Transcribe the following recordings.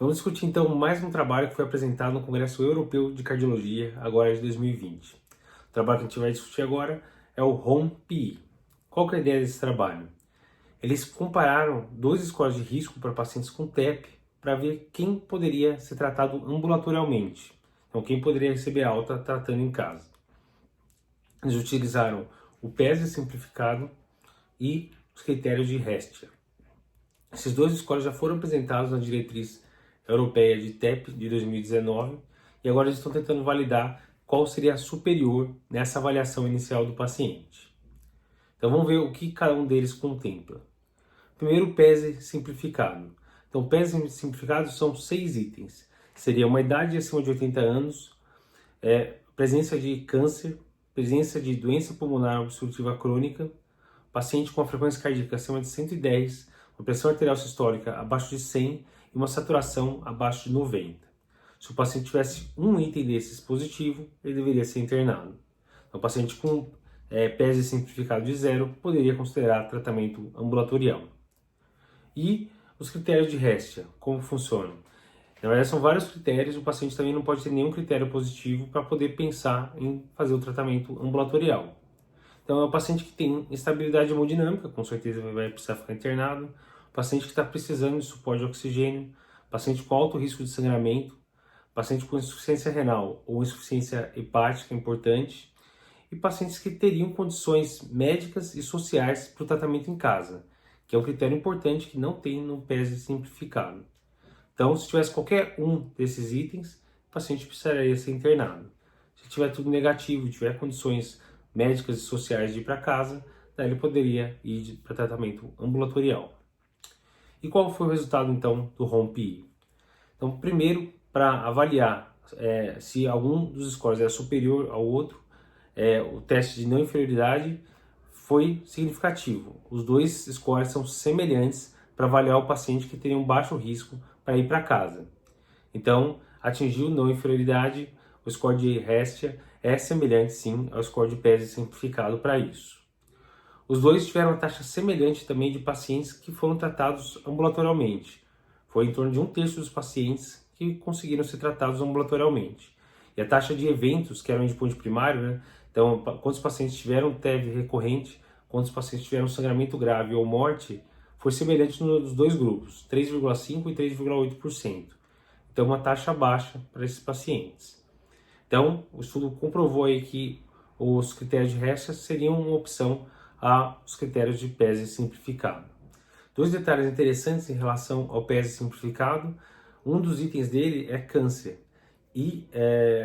Vamos discutir então mais um trabalho que foi apresentado no Congresso Europeu de Cardiologia, agora de 2020. O trabalho que a gente vai discutir agora é o HOME-PE. Qual que é a ideia desse trabalho? Eles compararam dois scores de risco para pacientes com TEP para ver quem poderia ser tratado ambulatorialmente. Então, quem poderia receber alta tratando em casa. Eles utilizaram o PESI simplificado e os critérios de Hestia. Esses dois scores já foram apresentados na diretriz europeia de TEP de 2019 e agora eles estão tentando validar qual seria a superior nessa avaliação inicial do paciente. Então vamos ver o que cada um deles contempla. Primeiro, o PESI simplificado. Então, o PESI simplificado são 6 itens. Seria uma idade acima de 80 anos, presença de câncer, presença de doença pulmonar obstrutiva crônica, paciente com a frequência cardíaca acima de 110, uma pressão arterial sistólica abaixo de 100 e uma saturação abaixo de 90. Se o paciente tivesse um item desses positivo, ele deveria ser internado. Então, o paciente com PESI simplificado de 0 poderia considerar tratamento ambulatorial. E os critérios de Hestia, como funcionam? Na verdade, são vários critérios, o paciente também não pode ter nenhum critério positivo para poder pensar em fazer o tratamento ambulatorial. Então, é o paciente que tem instabilidade hemodinâmica, com certeza vai precisar ficar internado, o paciente que está precisando de suporte de oxigênio, paciente com alto risco de sangramento, paciente com insuficiência renal ou insuficiência hepática importante, e pacientes que teriam condições médicas e sociais para o tratamento em casa, que é um critério importante que não tem no PESI simplificado. Então, se tivesse qualquer um desses itens, o paciente precisaria ser internado. Se tiver tudo negativo, tiver condições médicas e sociais de ir para casa, daí ele poderia ir para tratamento ambulatorial. E qual foi o resultado, então, do HOME-PE? Então, primeiro, para avaliar se algum dos scores era superior ao outro, o teste de não inferioridade foi significativo. Os dois scores são semelhantes para avaliar o paciente que teria um baixo risco para ir para casa. Então, atingiu não inferioridade, o score de Hestia é semelhante sim ao score de PESI simplificado para isso. Os dois tiveram uma taxa semelhante também de pacientes que foram tratados ambulatorialmente. Foi em torno de 1/3 dos pacientes que conseguiram ser tratados ambulatorialmente. E a taxa de eventos, que era o endpoint primário, né? Então, quantos pacientes tiveram TEV recorrente, quantos pacientes tiveram sangramento grave ou morte, foi semelhante nos dois grupos, 3,5% e 3,8%. Então, uma taxa baixa para esses pacientes. Então, o estudo comprovou aí que os critérios de Hestia seriam uma opção aos critérios de PESI simplificado. Dois detalhes interessantes em relação ao PESI simplificado. Um dos itens dele é câncer. E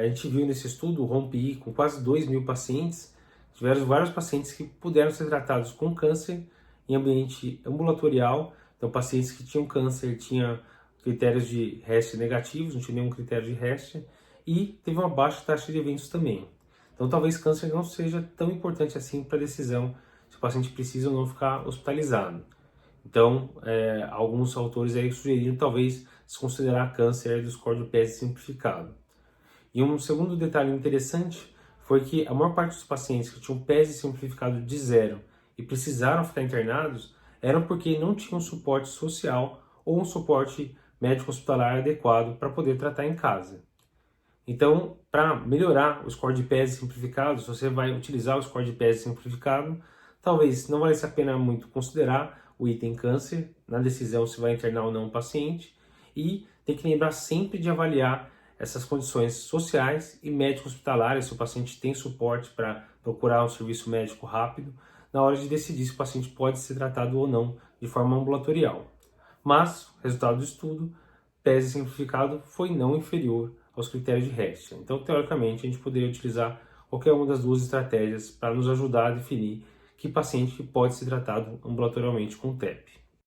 a gente viu nesse estudo, o HOME-PE, com quase 2.000 pacientes, tiveram vários pacientes que puderam ser tratados com câncer em ambiente ambulatorial. Então, pacientes que tinham câncer tinham critérios de Hestia negativos, não tinha nenhum critério de Hestia, e teve uma baixa taxa de eventos também. Então, talvez câncer não seja tão importante assim para a decisão se o paciente precisa ou não ficar hospitalizado. Então, alguns autores aí sugeriram talvez se considerar câncer do score do PESI simplificado. E um segundo detalhe interessante foi que a maior parte dos pacientes que tinham PESI simplificado de 0 e precisaram ficar internados eram porque não tinham suporte social ou um suporte médico hospitalar adequado para poder tratar em casa. Então, para melhorar o score de PESI simplificado, se você vai utilizar o score de PESI simplificado, talvez não valesse a pena muito considerar o item câncer na decisão se vai internar ou não o paciente, e tem que lembrar sempre de avaliar essas condições sociais e médico-hospitalares, se o paciente tem suporte para procurar um serviço médico rápido, na hora de decidir se o paciente pode ser tratado ou não de forma ambulatorial. Mas, resultado do estudo, PESI simplificado foi não inferior aos critérios de Hestia. Então, teoricamente, a gente poderia utilizar qualquer uma das duas estratégias para nos ajudar a definir que paciente pode ser tratado ambulatorialmente com TEP.